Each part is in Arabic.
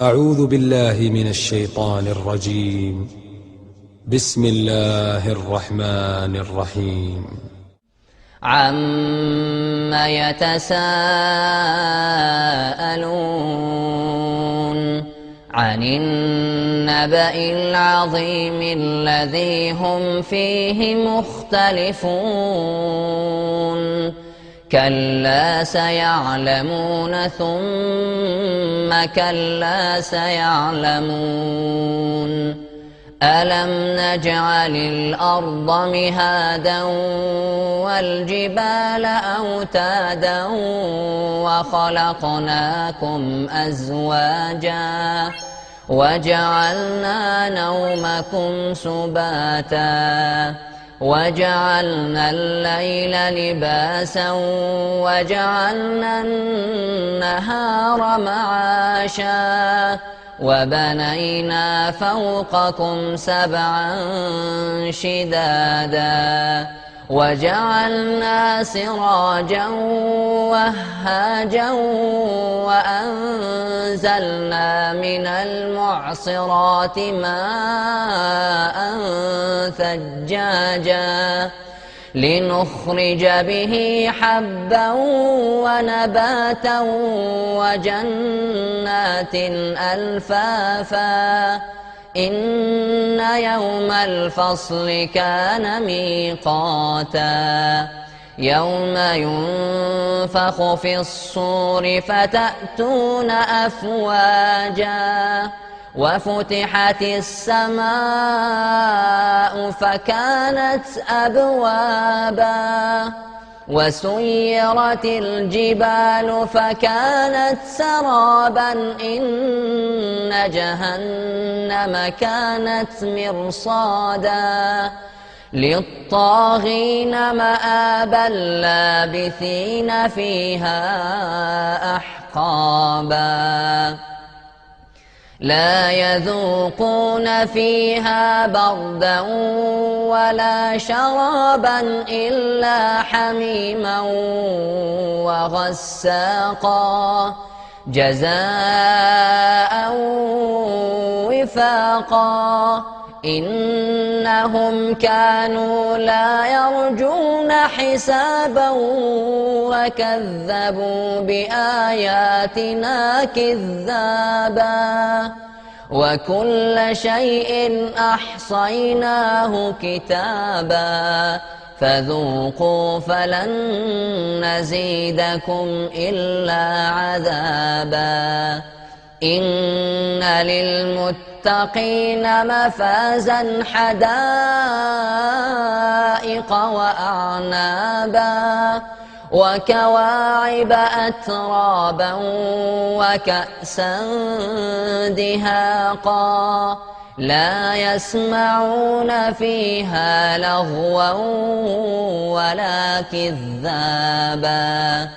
أعوذ بالله من الشيطان الرجيم. بسم الله الرحمن الرحيم. عَمَّ يتساءلون عن النبأ العظيم الذي هم فيه مختلفون كلا سيعلمون ثم كلا سيعلمون ألم نجعل الأرض مهادا والجبال أوتادا وخلقناكم أزواجا وجعلنا نومكم سباتا وجعلنا الليل لباسا وجعلنا النهار معاشا وبنينا فوقكم سبعا شدادا وجعلنا سراجا وهاجا وأنزلنا من المعصرات ماء ثجاجا لنخرج به حبا ونباتا وجنات ألفافا إن يوم الفصل كان ميقاتا يوم ينفخ في الصور فتأتون أفواجا وفتحت السماء فكانت أبوابا وسيرت الجبال فكانت سرابا إن جهنم كانت مرصادا للطاغين مآبا لابثين فيها أحقابا لا يذوقون فيها بردا ولا شرابا إلا حميما وغساقا جزاء وفاقا إنهم كانوا لا يرجون حسابا وكذبوا بآياتنا كذابا وكل شيء أحصيناه كتابا فذوقوا فلن نزيدكم إلا عذابا إن للمتقين مفازا حدائق وأعنابا وكواعب أترابا وكأسا دهاقا لا يسمعون فيها لغوا ولا كذابا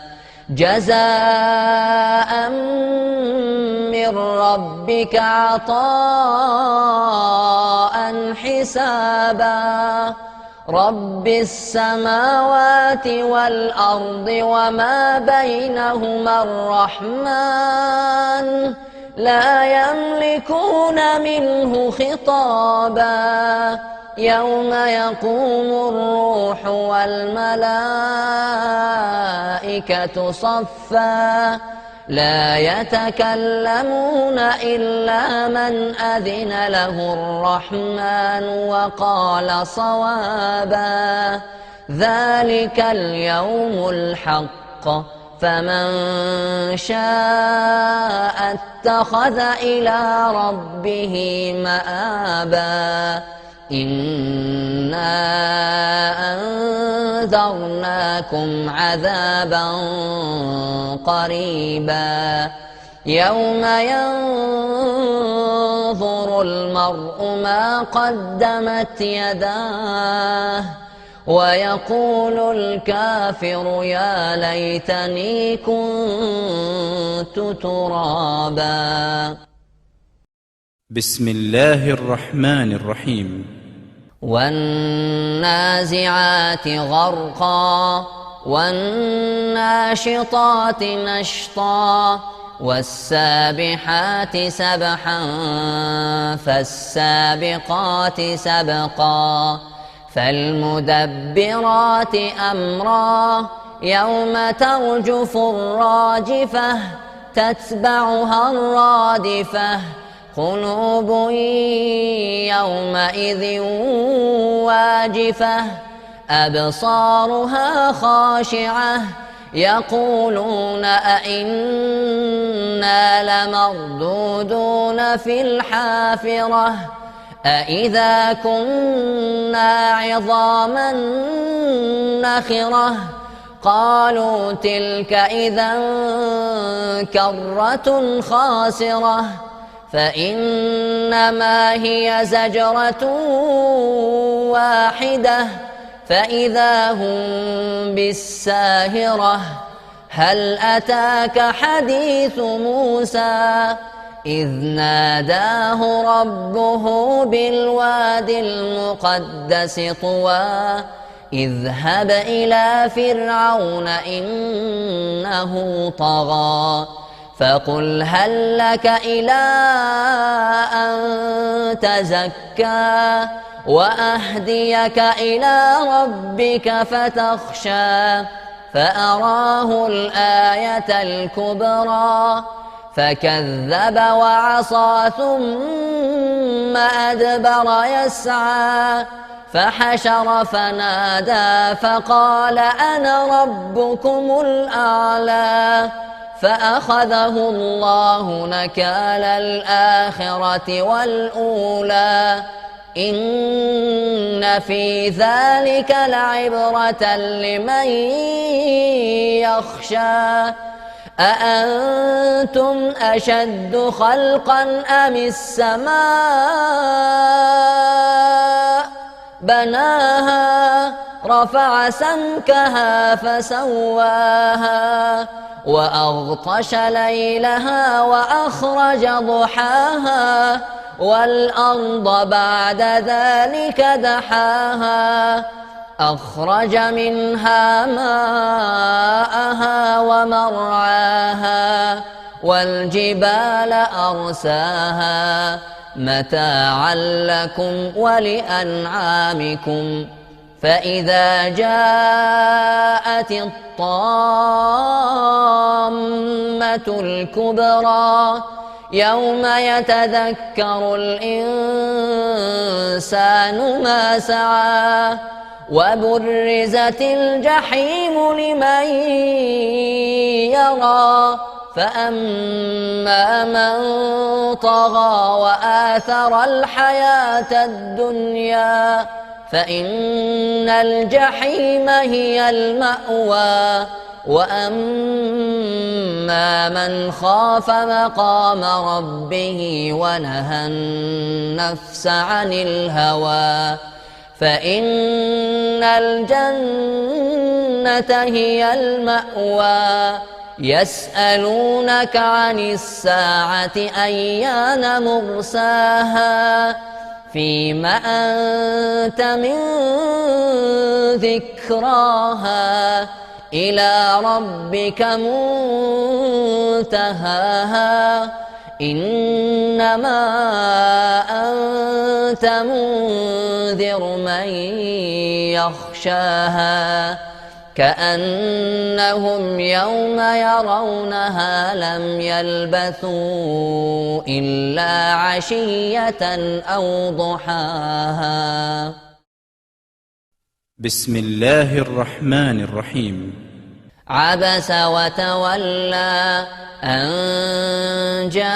جزاء من ربك عطاء حسابا رب السماوات والأرض وما بينهما الرحمن لا يملكون منه خطابا يوم يقوم الروح والملائكة صفا لا يتكلمون إلا من أذن له الرحمن وقال صوابا ذلك اليوم الحق فمن شاء اتخذ إلى ربه مآبا إنا أنذرناكم عذابا قريبا يوم ينظر المرء ما قدمت يداه ويقول الكافر يا ليتني كنت ترابا. بسم الله الرحمن الرحيم. والنازعات غرقا والناشطات نشطا والسابحات سبحا فالسابقات سبقا فالمدبرات أمرا يوم ترجف الراجفة تتبعها الرادفة قلوب يومئذ واجفة أبصارها خاشعة يقولون أئنا لمردودون في الحافرة أئذا كنا عظاما نخرة قالوا تلك إذا كرة خاسرة فإنما هي زجرة واحدة فإذا هم بالساهرة هل أتاك حديث موسى إذ ناداه ربه بالواد المقدس طوى اذهب إلى فرعون إنه طغى فقل هل لك إلى أن تزكى وأهديك إلى ربك فتخشى فأراه الآية الكبرى فكذب وعصى ثم أدبر يسعى فحشر فنادى فقال أنا ربكم الأعلى فأخذه الله نكال الآخرة والأولى إن في ذلك لعبرة لمن يخشى أأنتم أشد خلقا أم السماء بناها رفع سمكها فسواها وأغطش ليلها وأخرج ضحاها والأرض بعد ذلك دحاها أخرج منها ماءها ومرعاها والجبال أرساها متاعا لكم ولأنعامكم فإذا جاءت الطامة الكبرى يوم يتذكر الإنسان ما سعى وبرزت الجحيم لمن يرى فأما من طغى وآثر الحياة الدنيا فإن الجحيم هي المأوى وأما من خاف مقام ربه ونهى النفس عن الهوى فإن الجنة هي المأوى يسألونك عن الساعة أيان مرساها فيم أنت من ذكراها إلى ربك منتهاها إنما أنت منذر من يخشاها كأنهم يوم يرونها لم يلبثوا إلا عشية أو ضحاها. بسم الله الرحمن الرحيم. عبس وتولى أن جاءه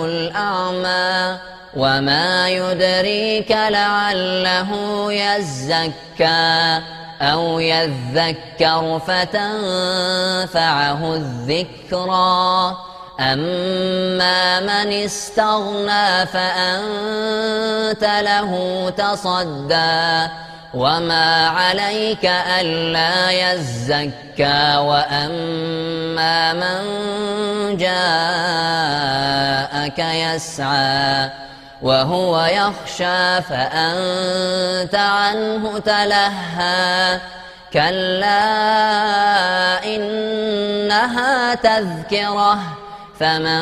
الأعمى وما يدريك لعله يزكى أو يذكر فتنفعه الذكرى أما من استغنى فأنت له تصدى وما عليك ألا يزكى وأما من جاءك يسعى وهو يخشى فأنت عنه تلهى كلا إنها تذكرة فمن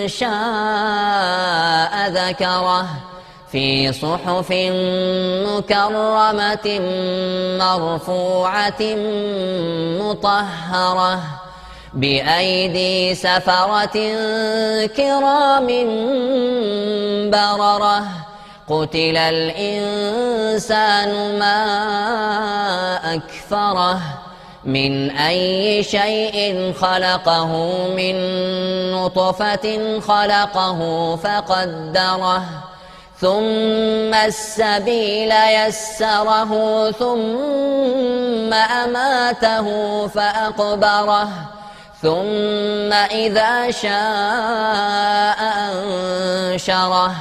شاء ذكره في صحف مكرمة مرفوعة مطهرة بأيدي سفرة كرام بررة قتل الإنسان ما أكفره من أي شيء خلقه من نطفة خلقه فقدره ثم السبيل يسره ثم أماته فأقبره ثم إذا شاء أنشره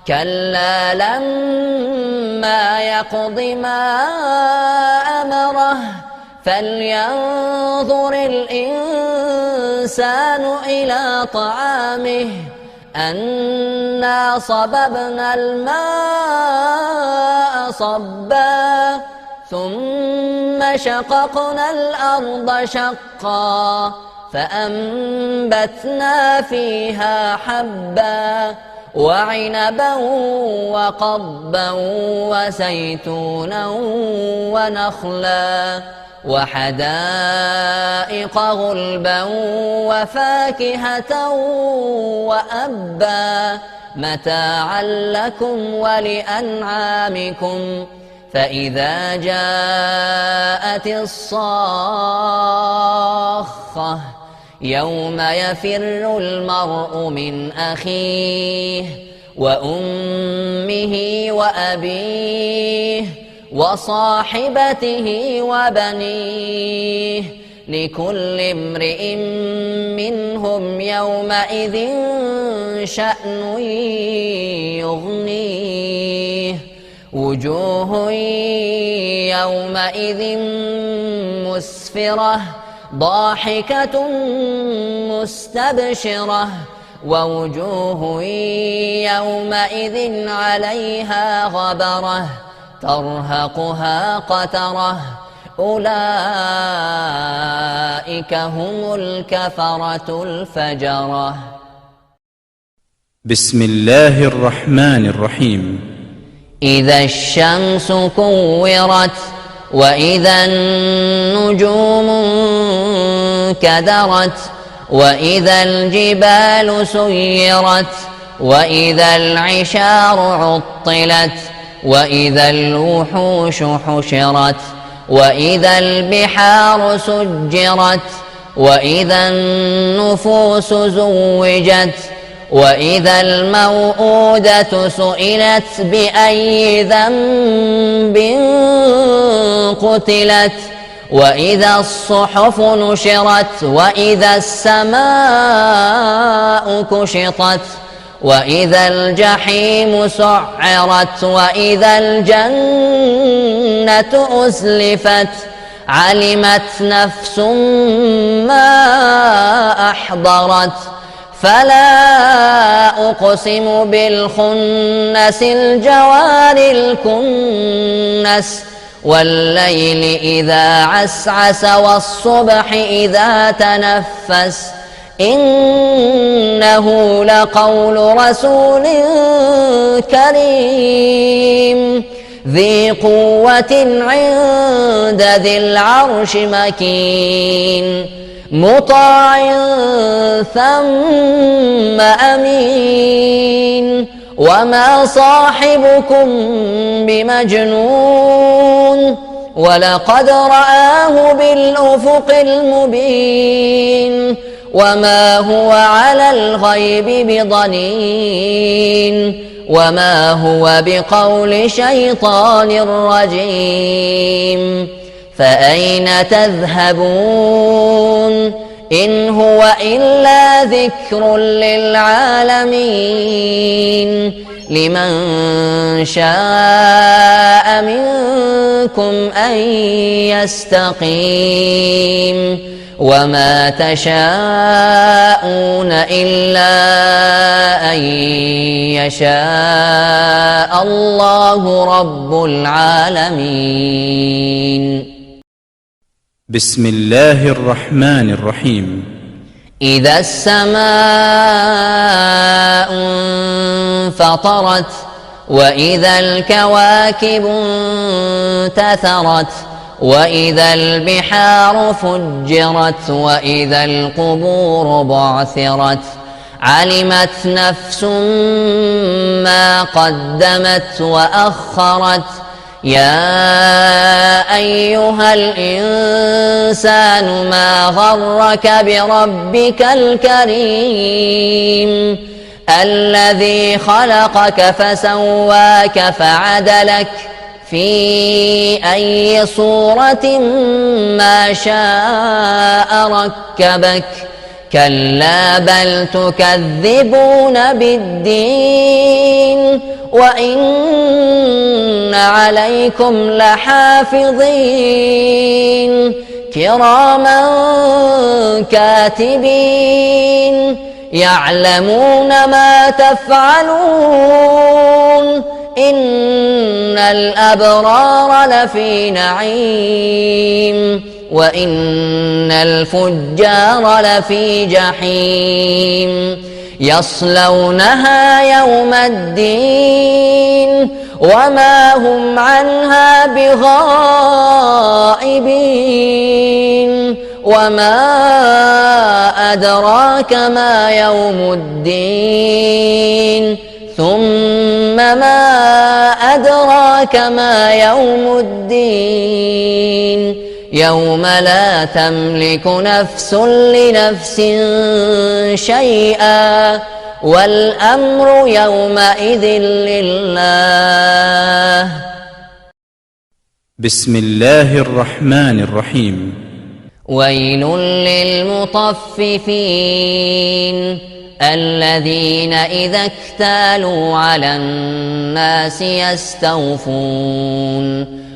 كلا لما يقض ما أمره فلينظر الإنسان إلى طعامه أنا صببنا الماء صبا ثم شققنا الأرض شقا فأنبتنا فيها حبا وعنبا وقضبا وزيتونا ونخلا وحدائق غلبا وفاكهة وأبا متاعا لكم ولأنعامكم فإذا جاءت الصاخة يوم يفر المرء من أخيه وأمه وأبيه وصاحبته وبنيه لكل امرئ منهم يومئذ شأن يغنيه وجوه يومئذ مسفرة ضاحكة مستبشرة ووجوه يومئذ عليها غبرة ترهقها قترة أولئك هم الكفرة الفجرة. بسم الله الرحمن الرحيم. إذا الشمس كورت وإذا النجوم انكدرت وإذا الجبال سيرت وإذا العشار عطلت وإذا الوحوش حشرت وإذا البحار سجرت وإذا النفوس زوجت وإذا الموءودة سئلت بأي ذنب قتلت وإذا الصحف نشرت وإذا السماء كشطت وإذا الجحيم سعرت وإذا الجنة أزلفت علمت نفس ما أحضرت فلا أقسم بالخنس الجوار الكنس والليل إذا عسعس والصبح إذا تنفس إنه لقول رسول كريم ذي قوة عند ذي العرش مكين مطاع ثم أمين وما صاحبكم بمجنون ولقد رآه بالأفق المبين وما هو على الغيب بضنين وما هو بقول شيطان رجيم فأين تذهبون إن هو إلا ذكر للعالمين لمن شاء منكم أن يستقيم وما تشاءون إلا أن يشاء الله رب العالمين. بسم الله الرحمن الرحيم. إذا السماء انفطرت وإذا الكواكب انتثرت وإذا البحار فجرت وإذا القبور بعثرت علمت نفس ما قدمت وأخرت يا أيها الإنسان ما غرك بربك الكريم الذي خلقك فسواك فعدلك في أي صورة ما شاء ركبك كلا بل تكذبون بالدين وإن عليكم لحافظين كراما كاتبين يعلمون ما تفعلون إن الأبرار لفي نعيم وإن الفجار لفي جحيم يصلونها يوم الدين وما هم عنها بغائبين وما أدراك ما يوم الدين ثم ما أدراك ما يوم الدين يوم لا تملك نفس لنفس شيئا والأمر يومئذ لله. بسم الله الرحمن الرحيم. ويل للمطففين الذين إذا اكتالوا على الناس يستوفون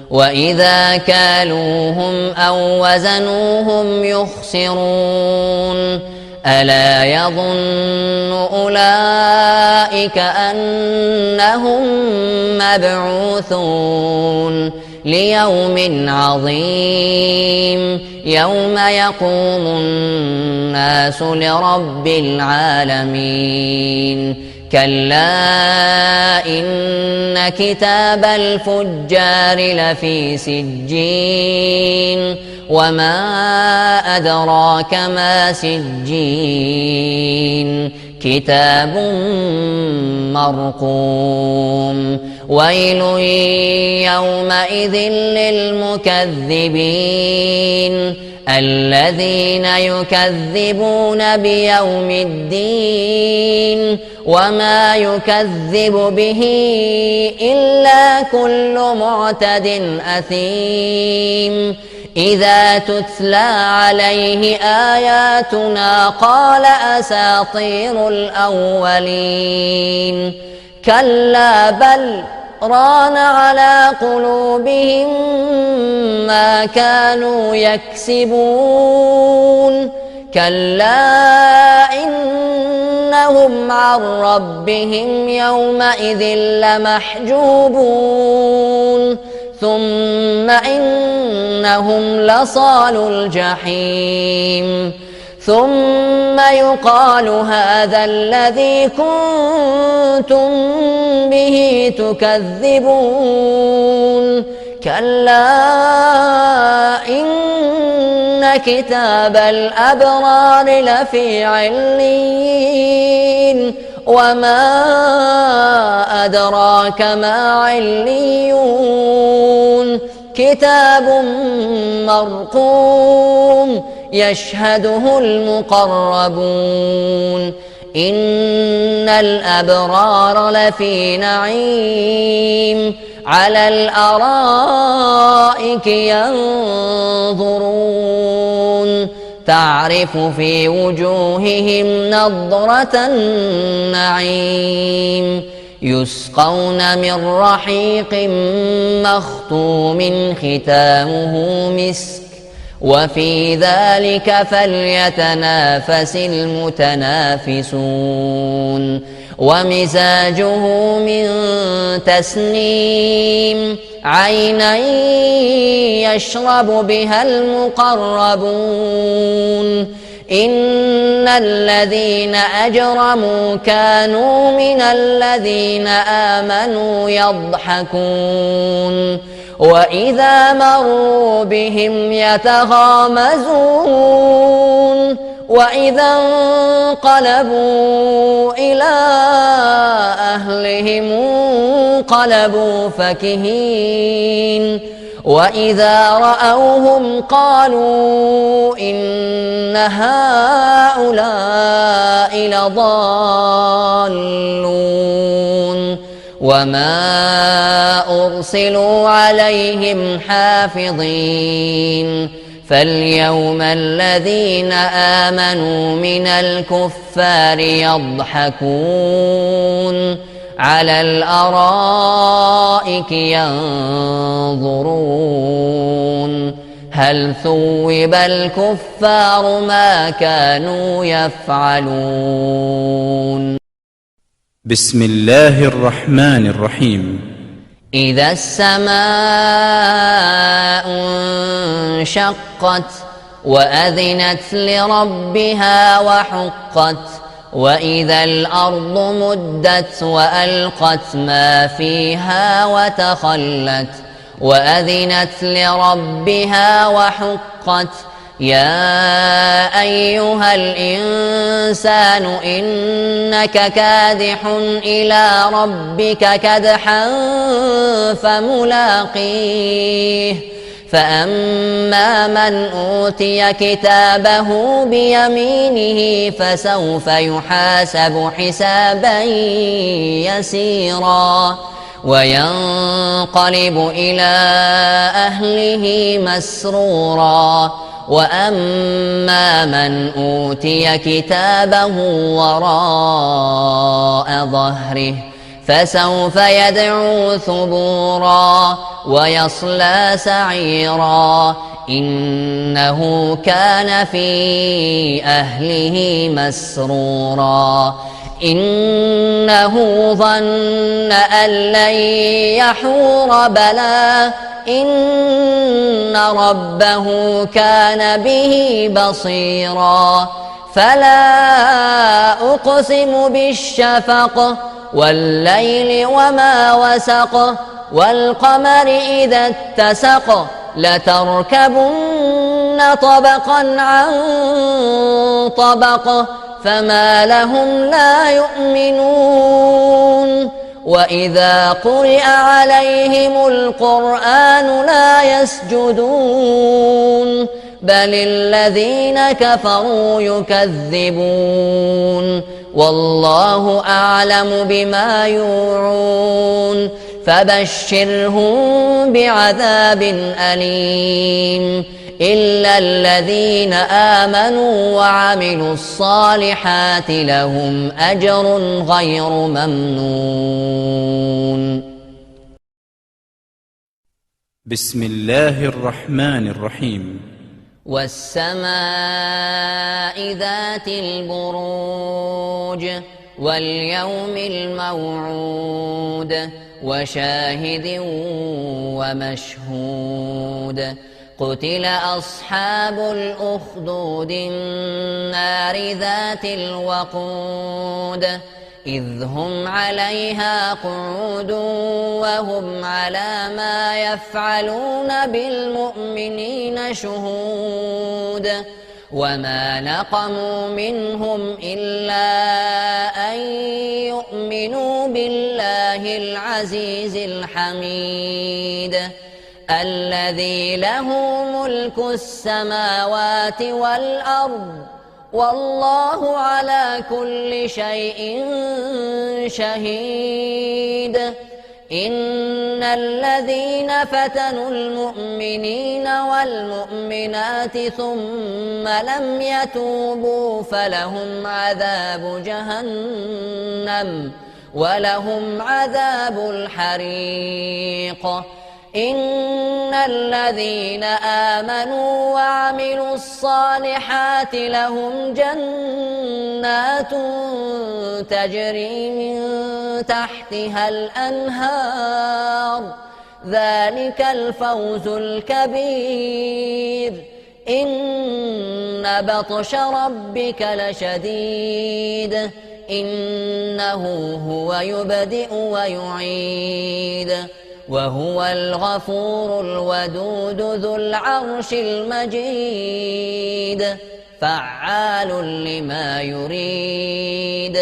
وإذا كالوهم أو وزنوهم يخسرون ألا يظن أولئك أنهم مبعوثون ليوم عظيم يوم يقوم الناس لرب العالمين كلا إن كتاب الفجار لفي سجين وما أدراك ما سجين كتاب مرقوم ويل يومئذ للمكذبين الذين يكذبون بيوم الدين وما يكذب به إلا كل معتد أثيم إذا تتلى عليه آياتنا قال أساطير الأولين كلا بل ران على قلوبهم ما كانوا يكسبون كلا إنهم عن ربهم يومئذ لمحجوبون ثم إنهم لصالو الجحيم ثم يقال هذا الذي كنتم به تكذبون كلا إن كتاب الأبرار لفي عليين وما أدراك ما عليون كتاب مرقوم يشهده المقربون إن الأبرار لفي نعيم على الأرائك ينظرون تعرف في وجوههم نضرة النعيم يسقون من رحيق مختوم ختامه مسك وفي ذلك فليتنافس المتنافسون ومزاجه من تسنيم عينا يشرب بها المقربون إن الذين أجرموا كانوا من الذين آمنوا يضحكون وإذا مروا بهم يتغامزون وإذا انقلبوا إلى أهلهم انقلبوا فكهين وإذا رأوهم قالوا إن هؤلاء لضالون وما أرسلوا عليهم حافظين فاليوم الذين آمنوا من الكفار يضحكون على الأرائك ينظرون هل ثوب الكفار ما كانوا يفعلون بسم الله الرحمن الرحيم إذا السماء انشقت وأذنت لربها وحقت وإذا الأرض مدت وألقت ما فيها وتخلت وأذنت لربها وحقت يا أيها الإنسان إنك كادح إلى ربك كدحا فملاقيه فأما من أوتي كتابه بيمينه فسوف يحاسب حسابا يسيرا وينقلب إلى أهله مسرورا وأما من أوتي كتابه وراء ظهره فسوف يدعو ثبورا ويصلى سعيرا إنه كان في أهله مسرورا إنه ظن أن لن يحور بلى إن ربه كان به بصيرا فلا أقسم بالشفق والليل وما وسق والقمر إذا اتسق لتركبن طبقا عن طبق فما لهم لا يؤمنون وإذا قرئ عليهم القرآن لا يسجدون بل الذين كفروا يكذبون والله أعلم بما يوعون فبشرهم بعذاب أليم إلا الذين آمنوا وعملوا الصالحات لهم أجر غير ممنون بسم الله الرحمن الرحيم والسماء ذات البروج واليوم الموعود وشاهد ومشهود قتل أصحاب الأخدود النار ذات الوقود إذ هم عليها قعود وهم على ما يفعلون بالمؤمنين شهود وما نقموا منهم إلا أن يؤمنوا بالله العزيز الحميد الذي له ملك السماوات والأرض والله على كل شيء شهيد إن الذين فتنوا المؤمنين والمؤمنات ثم لم يتوبوا فلهم عذاب جهنم ولهم عذاب الحريق إن الذين آمنوا وعملوا الصالحات لهم جنات تجري من تحتها الأنهار ذلك الفوز الكبير إن بطش ربك لشديد إنه هو يبدئ ويعيد وهو الغفور الودود ذو العرش المجيد فعال لما يريد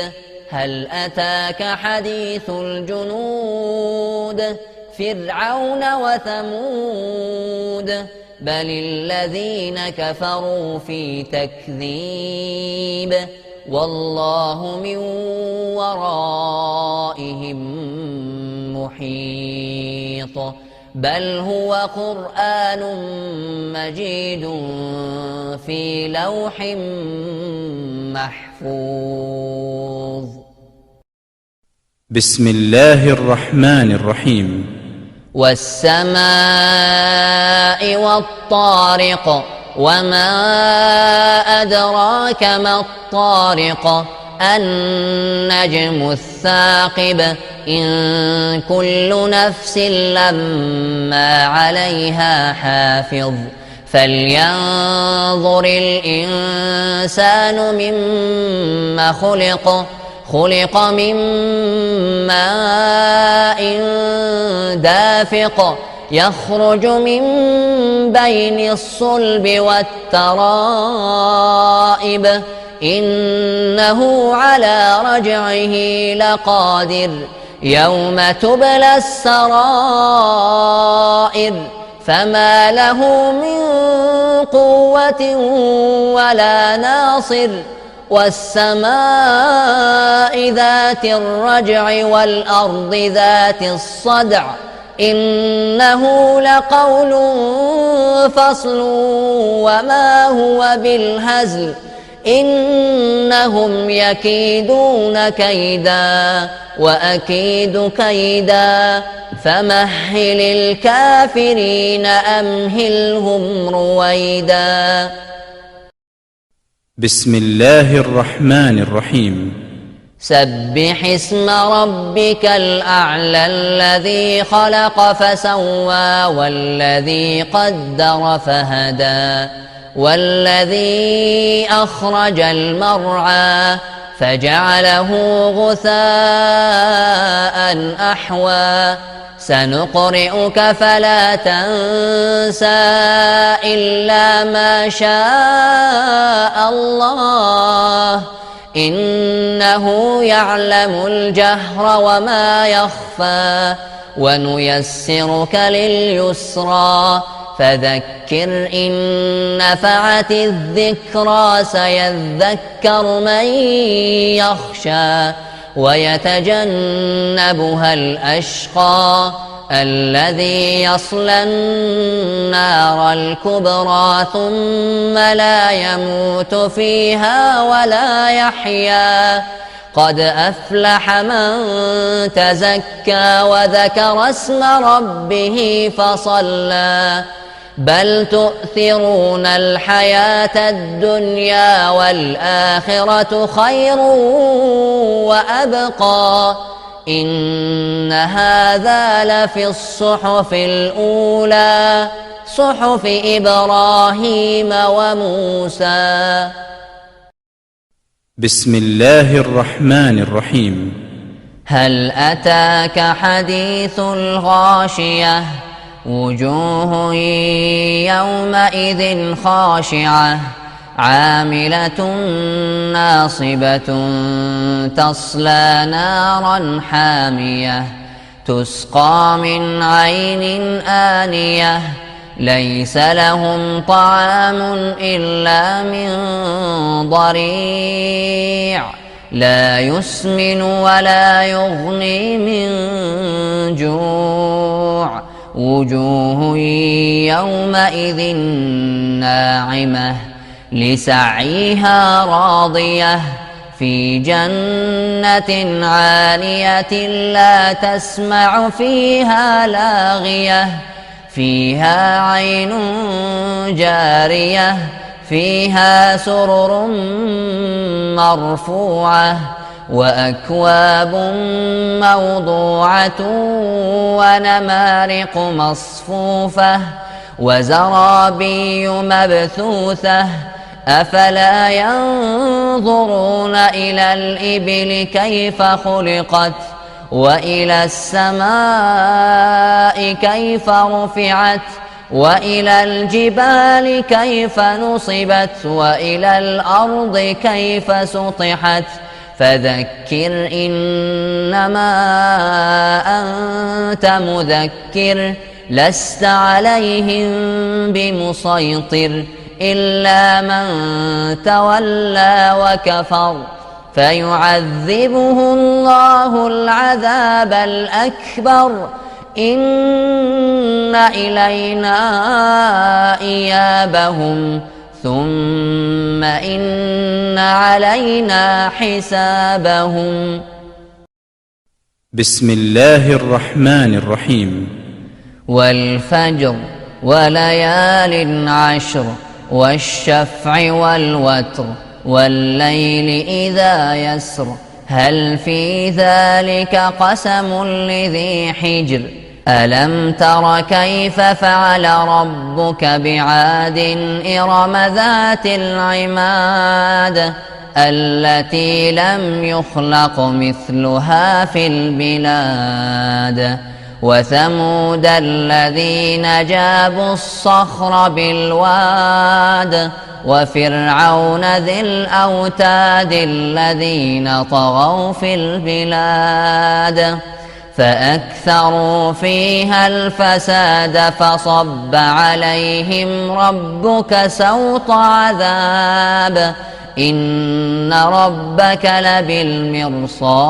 هل أتاك حديث الجنود فرعون وثمود بل الذين كفروا في تكذيب والله من ورائهم محيط بل هو قرآن مجيد في لوح محفوظ. بسم الله الرحمن الرحيم. والسماء والطارق وما أدراك ما الطارق النجم الثاقب إن كل نفس لما عليها حافظ فلينظر الإنسان مما خلق من ماء دافق يخرج من بين الصلب والترائب إنه على رجعه لقادر يوم تبلى السرائر فما له من قوة ولا ناصر والسماء ذات الرجع والأرض ذات الصدع إنه لقول فصل وما هو بالهزل إنهم يكيدون كيدا وأكيد كيدا فمهل الكافرين أمهلهم رويدا. بسم الله الرحمن الرحيم. سبح اسم ربك الأعلى الذي خلق فسوى والذي قدر فهدى والذي أخرج المرعى فجعله غثاء أحوى سنقرئك فلا تنسى إلا ما شاء الله إنه يعلم الجهر وما يخفى ونيسرك لليسرى فذكر إن نفعت الذكرى سيذكر من يخشى ويتجنبها الأشقى الذي يصلى النار الكبرى ثم لا يموت فيها ولا يحيا قد أفلح من تزكى وذكر اسم ربه فصلى بل تؤثرون الحياة الدنيا والآخرة خير وأبقى إن هذا لفي الصحف الأولى صحف إبراهيم وموسى. بسم الله الرحمن الرحيم. هل أتاك حديث الغاشية وجوه يومئذ خاشعة عاملة ناصبة تصلى نارا حامية تسقى من عين آنية ليس لهم طعام إلا من ضريع لا يسمن ولا يغني من جوع وجوه يومئذ ناعمة لسعيها راضية في جنة عالية لا تسمع فيها لاغية فيها عين جارية فيها سرر مرفوعة وأكواب موضوعة ونمارق مصفوفة وزرابي مبثوثة أفلا ينظرون إلى الإبل كيف خلقت وإلى السماء كيف رفعت وإلى الجبال كيف نصبت وإلى الأرض كيف سطحت فذكر إنما أنت مذكر لست عليهم بمسيطر إلا من تولى وكفر فيعذبه الله العذاب الأكبر إن إلينا إيابهم ثم إن علينا حسابهم. بسم الله الرحمن الرحيم. والفجر وليال عشر والشفع والوتر والليل إذا يسر هل في ذلك قسم لذي حجر ألم تر كيف فعل ربك بعاد إرم ذات العماد التي لم يخلق مثلها في البلاد وثمود الذين جابوا الصخر بالواد وفرعون ذي الأوتاد الذين طغوا في البلاد فأكثروا فيها الفساد فصب عليهم ربك سوط عذاب إن ربك لبالمرصاد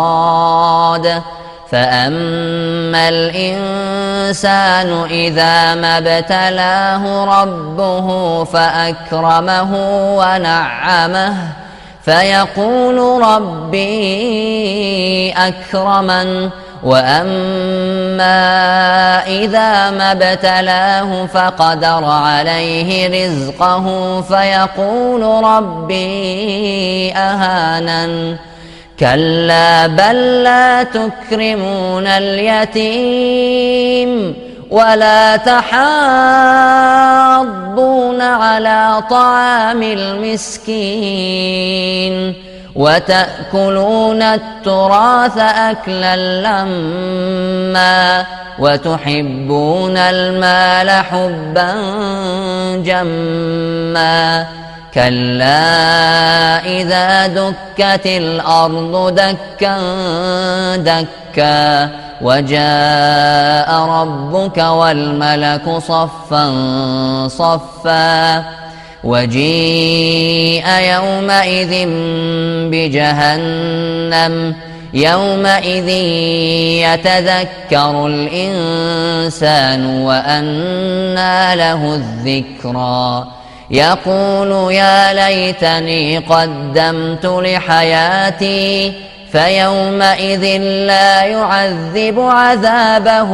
فأما الإنسان إذا ما ابتلاه ربه فأكرمه ونعمه فيقول ربي أكرمن وأما إذا ما ابتلاه فقدر عليه رزقه فيقول ربي أهانن كلا بل لا تكرمون اليتيم ولا تحاضون على طعام المسكين وتأكلون التراث أكلا لما وتحبون المال حبا جما كلا إذا دكت الأرض دكا دكا وجاء ربك والملك صفا صفا وجيء يومئذ بجهنم يومئذ يتذكر الإنسان وأنى له الذكرى يقول يا ليتني قدمت لحياتي فيومئذ لا يعذب عذابه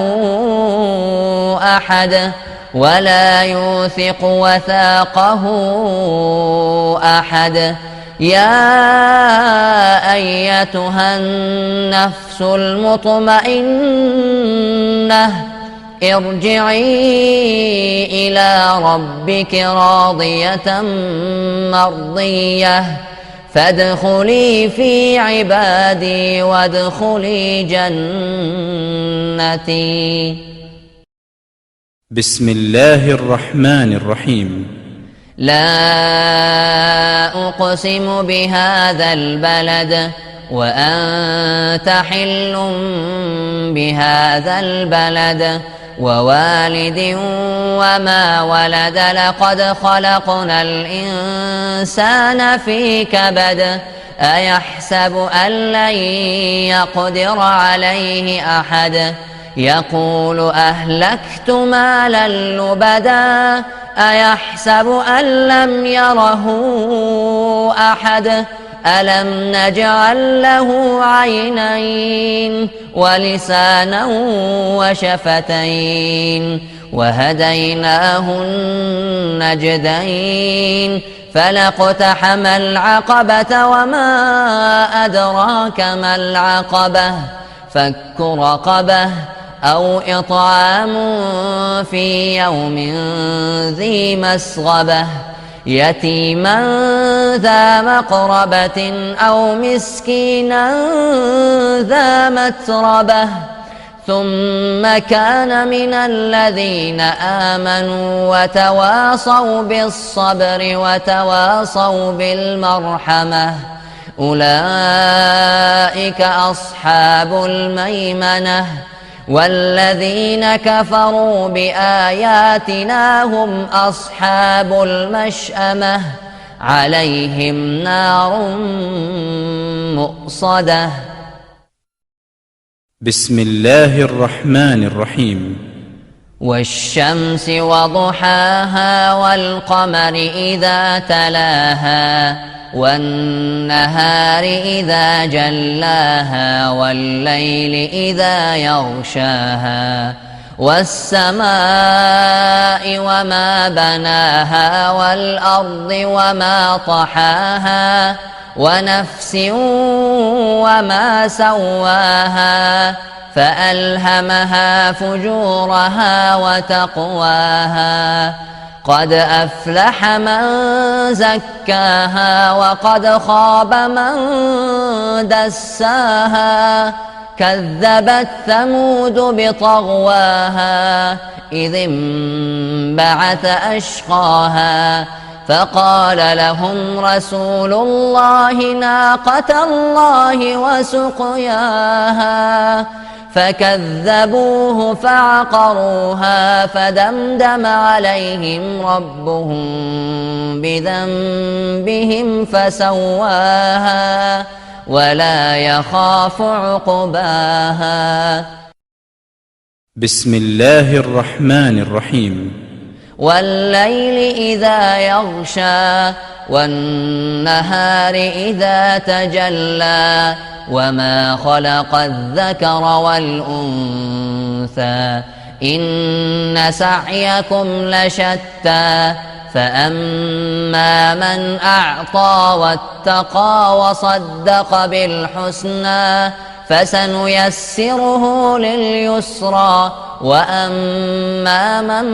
أحد ولا يوثق وثاقه أحد يا أيتها النفس المطمئنة ارجعي إلى ربك راضية مرضية فادخلي في عبادي وادخلي جنتي. بسم الله الرحمن الرحيم. لا أقسم بهذا البلد وأنت حل بهذا البلد ووالد وما ولد لقد خلقنا الإنسان في كبد أيحسب أن لن يقدر عليه أحد يقول أهلكت مالا لبدا أيحسب أن لم يره أحد ألم نجعل له عينين ولسانا وشفتين وهديناه النجدين فلاقتحم العقبة وما أدراك ما العقبة فك رقبة أو إطعام في يوم ذي مسغبة يتيما ذا مقربة أو مسكينا ذا متربة ثم كان من الذين آمنوا وتواصوا بالصبر وتواصوا بالمرحمة أولئك أصحاب الميمنة والذين كفروا بآياتنا هم أصحاب المشأمة عليهم نار مؤصدة. بسم الله الرحمن الرحيم. والشمس وضحاها والقمر إذا تلاها والنهار إذا جلاها والليل إذا يغشاها والسماء وما بناها والأرض وما طحاها ونفس وما سواها فألهمها فجورها وتقواها قد أفلح من زكاها وقد خاب من دساها كذبت ثمود بطغواها إذ انبعث أشقاها فقال لهم رسول الله ناقة الله وسقياها فكذبوه فعقروها فدمدم عليهم ربهم بذنبهم فسواها ولا يخاف عقباها. بسم الله الرحمن الرحيم. والليل إذا يغشى والنهار إذا تجلى وما خلق الذكر والأنثى إن سعيكم لشتى فأما من أعطى واتقى وصدق بالحسنى فسنيسره لليسرى وأما من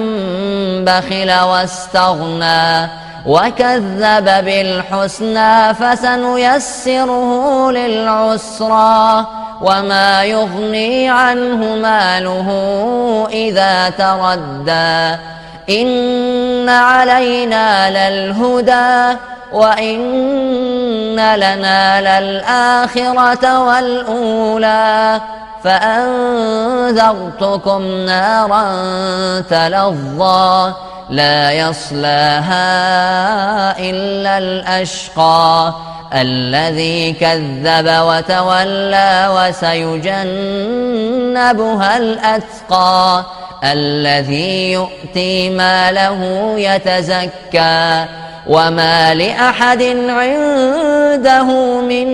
بخل واستغنى وكذب بالحسنى فسنيسره للعسرى وما يغني عنه ماله إذا تردى إن علينا للهدى وإن لنا للآخرة والأولى فأنذرتكم نارا تلظى لا يصلاها إلا الأشقى الذي كذب وتولى وسيجنبها الأتقى الذي يؤتي ماله يتزكى وما لأحد عنده من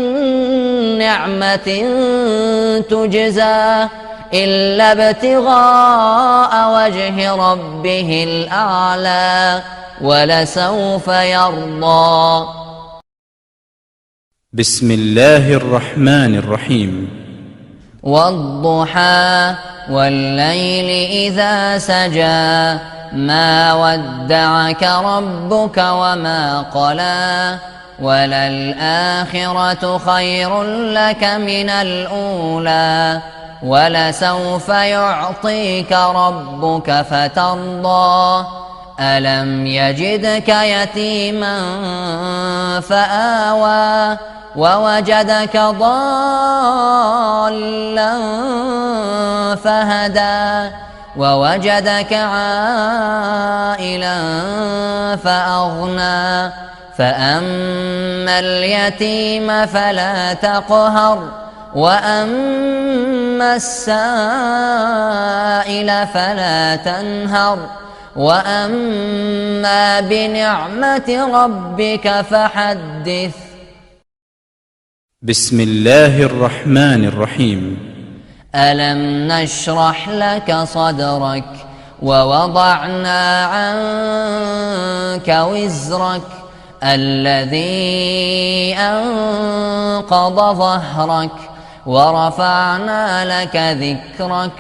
نعمة تجزى إلا ابتغاء وجه ربه الأعلى ولسوف يرضى. بسم الله الرحمن الرحيم. والضحى والليل إذا سجى ما ودعك ربك وما قلى وللآخرة خير لك من الأولى ولسوف يعطيك ربك فترضى ألم يجدك يتيما فآوى ووجدك ضالا فهدى ووجدك عائلا فأغنى فأما اليتيم فلا تقهر وأما السائل فلا تنهر وأما بنعمة ربك فحدث. بسم الله الرحمن الرحيم. ألم نشرح لك صدرك ووضعنا عنك وزرك الذي أنقض ظهرك ورفعنا لك ذكرك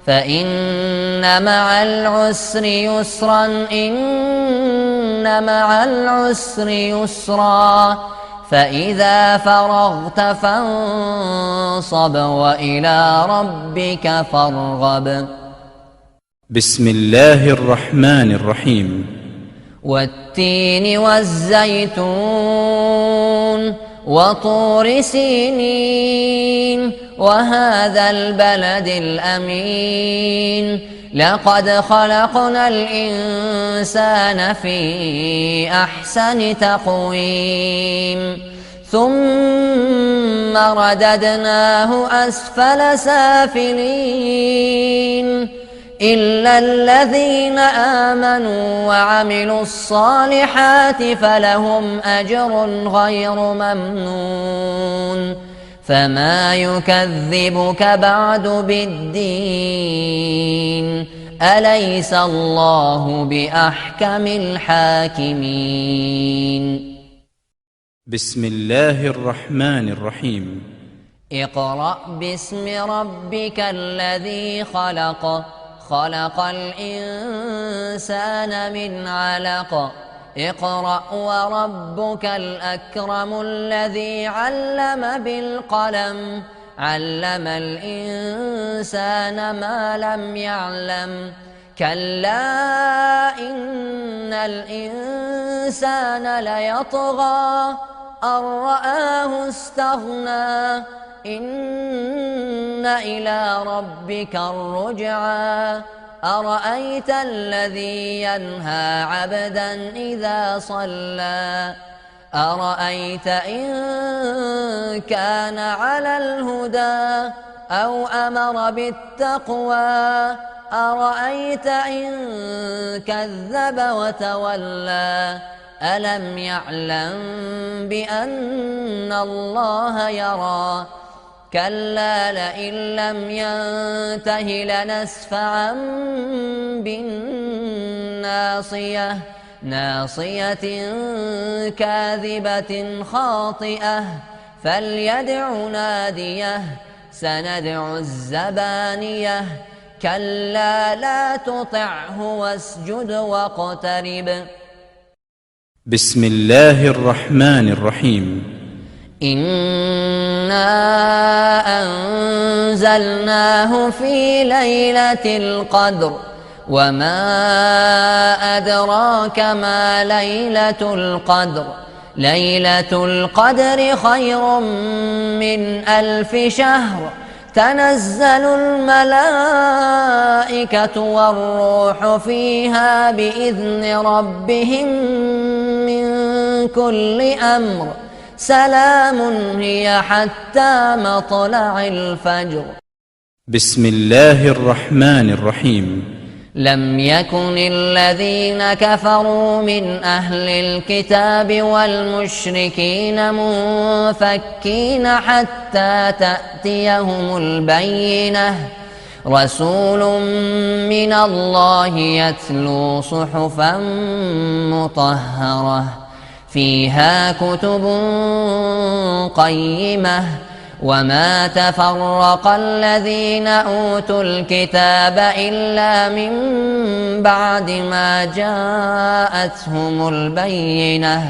فإن مع العسر يسرا إن مع العسر يسرا فإذا فرغت فانصب وإلى ربك فارغب. بسم الله الرحمن الرحيم. والتين والزيتون وطور سينين وهذا البلد الأمين لقد خلقنا الإنسان في أحسن تقويم ثم رددناه أسفل سافلين إلا الذين آمنوا وعملوا الصالحات فلهم أجر غير ممنون فما يكذبك بعد بالدين أليس الله بأحكم الحاكمين. بسم الله الرحمن الرحيم. اقرأ باسم ربك الذي خلق خلق الإنسان من علق اقرأ وربك الأكرم الذي علم بالقلم علم الإنسان ما لم يعلم كلا إن الإنسان ليطغى أن رآه استغنى إن إلى ربك الرجعى أرأيت الذي ينهى عبدا إذا صلى أرأيت إن كان على الهدى أو أمر بالتقوى أرأيت إن كذب وتولى ألم يعلم بأن الله يرى كلا لئن لم ينته لنسفعا بالناصية ناصية كاذبة خاطئة فليدع ناديه سندع الزبانية كلا لا تطعه واسجد واقترب. بسم الله الرحمن الرحيم. إنا أنزلناه في ليلة القدر وما أدراك ما ليلة القدر ليلة القدر خير من 1000 شهر تنزل الملائكة والروح فيها بإذن ربهم من كل أمر سلام هي حتى مطلع الفجر. بسم الله الرحمن الرحيم. لم يكن الذين كفروا من أهل الكتاب والمشركين منفكين حتى تأتيهم البينة رسول من الله يتلو صحفا مطهرة فيها كتب قيمة وما تفرق الذين أوتوا الكتاب إلا من بعد ما جاءتهم البينة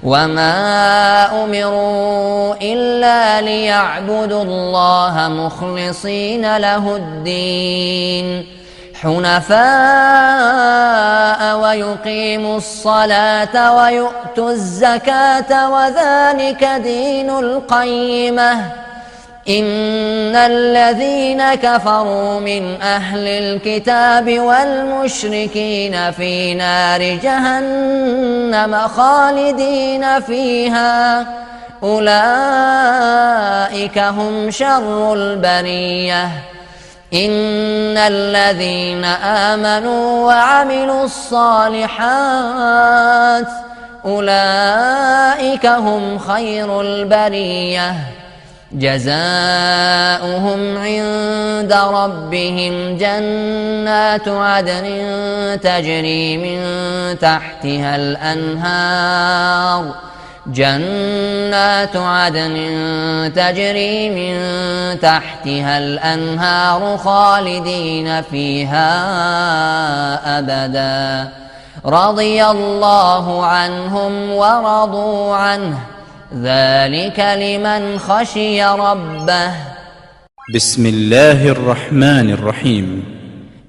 وما أمروا إلا ليعبدوا الله مخلصين له الدين حنفاء ويقيموا الصلاة ويؤتوا الزكاة وذلك دين القيمة إن الذين كفروا من أهل الكتاب والمشركين في نار جهنم خالدين فيها أولئك هم شر البرية إن الذين آمنوا وعملوا الصالحات أولئك هم خير البرية جزاؤهم عند ربهم جنات عدن تجري من تحتها الأنهار خالدين فيها أبدا رضي الله عنهم ورضوا عنه ذلك لمن خشي ربه. بسم الله الرحمن الرحيم.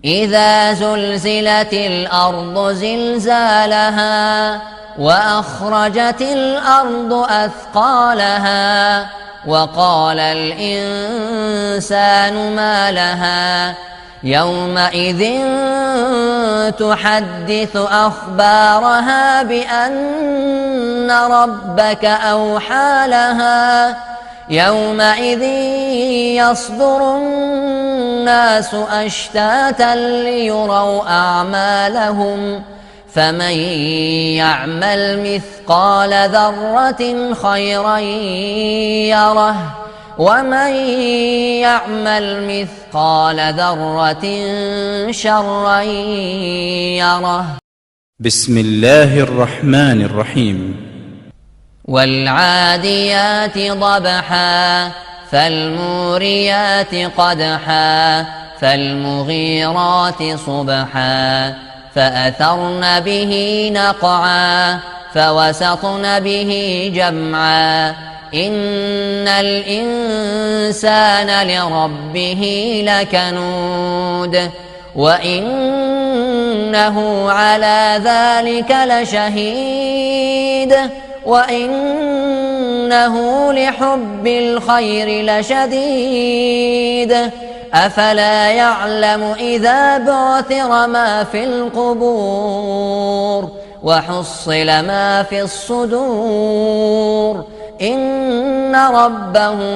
إذا زلزلت الأرض زلزالها وأخرجت الأرض أثقالها وقال الإنسان ما لها يومئذ تحدث أخبارها بأن ربك أوحى لها يومئذ يصدر الناس أشتاتا ليروا أعمالهم فمن يعمل مثقال ذرة خيرا يره ومن يعمل مثقال ذرة شرا يره. بسم الله الرحمن الرحيم. والعاديات ضبحا فالموريات قدحا فالمغيرات صبحا فأثرن به نقعا فوسطن به جمعا إن الإنسان لربه لكنود وإنه على ذلك لشهيد وإنه لحب الخير لشديد أفلا يعلم إذا بعثر ما في القبور وحصل ما في الصدور إن ربهم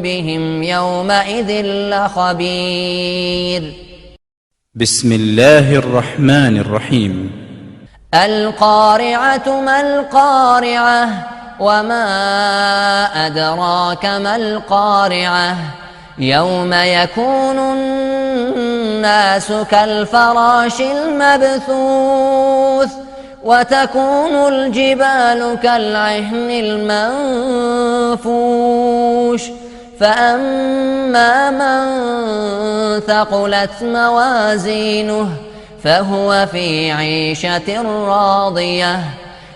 بهم يومئذ لخبير. بسم الله الرحمن الرحيم. القارعة ما القارعة وما أدراك ما القارعة يوم يكون الناس كالفراش المبثوث وتكون الجبال كالعهن المنفوش فأما من ثقلت موازينه فهو في عيشة راضية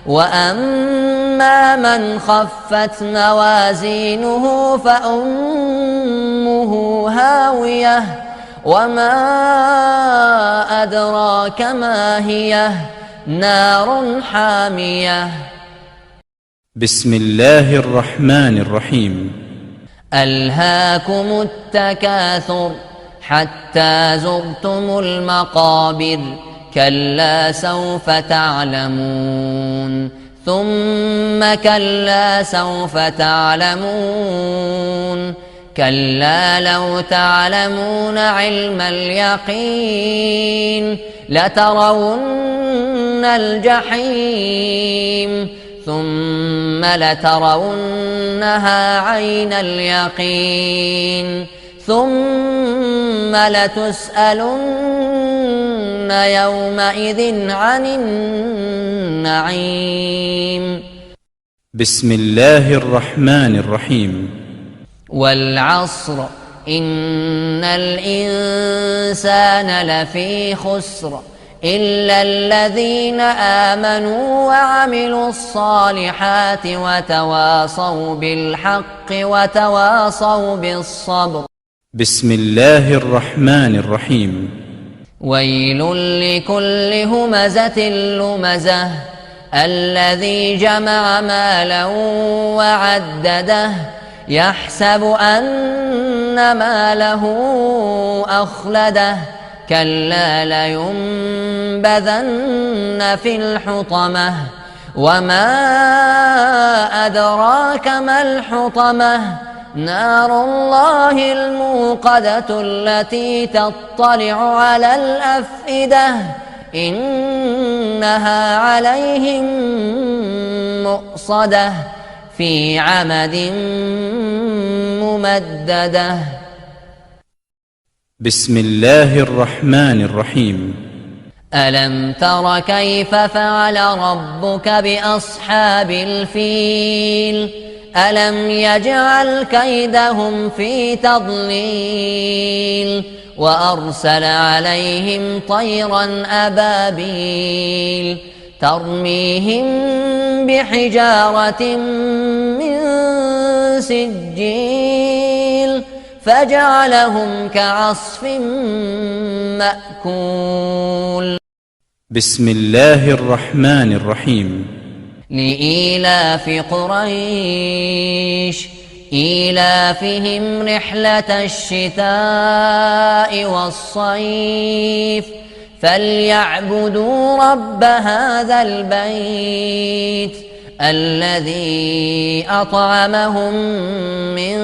وأما من خفت موازينه فأمه هاوية وما أدراك ما هي نار حامية. بسم الله الرحمن الرحيم. ألهاكم التكاثر حتى زرتم المقابر كلا سوف تعلمون ثم كلا سوف تعلمون كلا لو تعلمون علم اليقين لترون الجحيم ثم لترونها عين اليقين ثم لتسألن يومئذ عن النعيم. بسم الله الرحمن الرحيم. والعصر إن الإنسان لفي خسر إلا الذين آمنوا وعملوا الصالحات وتواصوا بالحق وتواصوا بالصبر. بسم الله الرحمن الرحيم. ويل لكل همزة لمزة الذي جمع مالا وعدده يحسب أن ماله أخلده كلا لينبذن في الحطمة وما أدراك ما الحطمة نار الله الموقدة التي تطلع على الأفئدة إنها عليهم مؤصدة في عمد ممدده بسم الله الرحمن الرحيم ألم تر كيف فعل ربك بأصحاب الفيل ألم يجعل كيدهم في تضليل وأرسل عليهم طيرا أبابيل ترميهم بحجارة من سجيل فجعلهم كعصف مأكول بسم الله الرحمن الرحيم لإيلاف قريش إيلافهم رحلة الشتاء والصيف فليعبدوا رب هذا البيت الذي أطعمهم من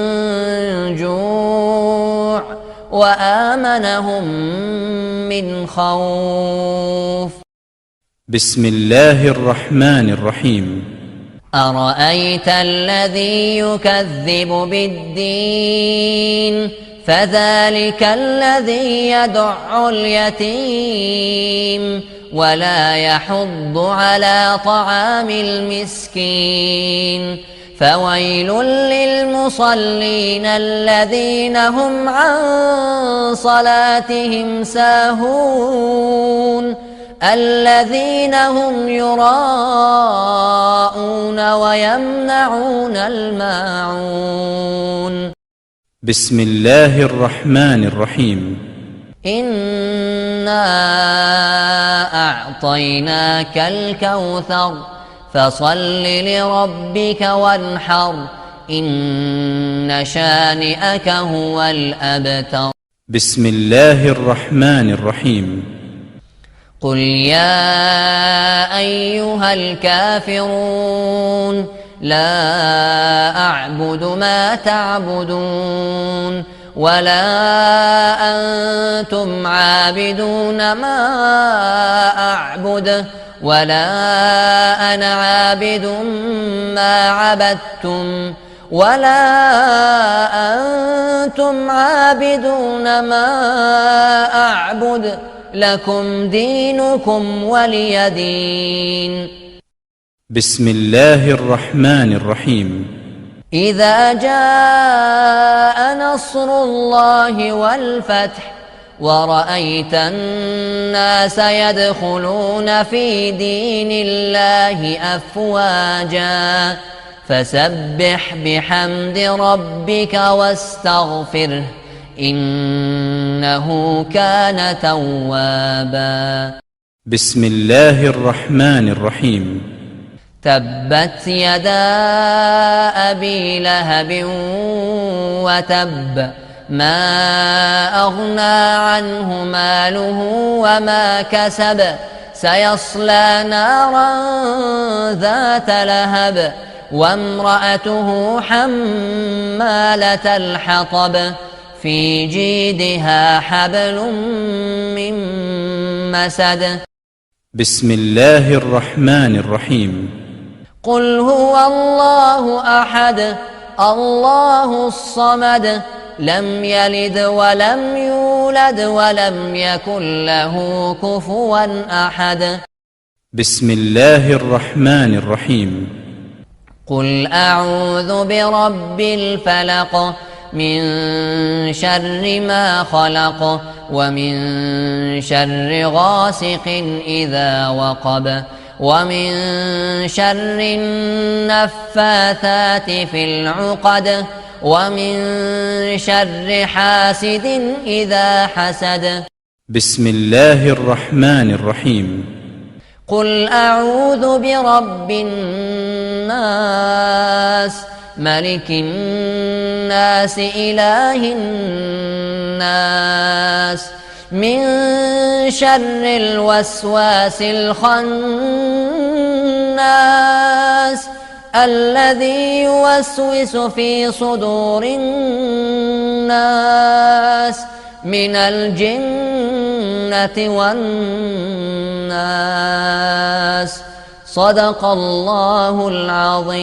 جوع وآمنهم من خوف بسم الله الرحمن الرحيم أرأيت الذي يكذب بالدين فذلك الذي يدع اليتيم ولا يحض على طعام المسكين فويل للمصلين الذين هم عن صلاتهم ساهون الذين هم يراءون ويمنعون الماعون بسم الله الرحمن الرحيم إنا أعطيناك الكوثر فصل لربك وانحر إن شانئك هو الأبتر بسم الله الرحمن الرحيم قل يا أيها الكافرون لا أعبد ما تعبدون ولا أنتم عابدون ما أعبد ولا أنا عابد ما عبدتم ولا أنتم عابدون ما أعبد لكم دينكم ولي دين بسم الله الرحمن الرحيم إذا جاء نصر الله والفتح ورأيت الناس يدخلون في دين الله أفواجا فسبح بحمد ربك واستغفره إنه كان توابا بسم الله الرحمن الرحيم تبت يدا أبي لهب وتب ما أغنى عنه ماله وما كسب سيصلى نارا ذات لهب وامرأته حمالة الحطب في جيدها حبل من مسد بسم الله الرحمن الرحيم قل هو الله أحد الله الصمد لم يلد ولم يولد ولم يكن له كفوا أحد بسم الله الرحمن الرحيم قل أعوذ برب الفلق من شر ما خلق ومن شر غاسق إذا وقب ومن شر النفاثات في العقد ومن شر حاسد إذا حسد بسم الله الرحمن الرحيم قل أعوذ برب الناس ملك الناس إله الناس من شر الوسواس الخناس الذي يوسوس في صدور الناس من الجنة والناس صدق الله العظيم.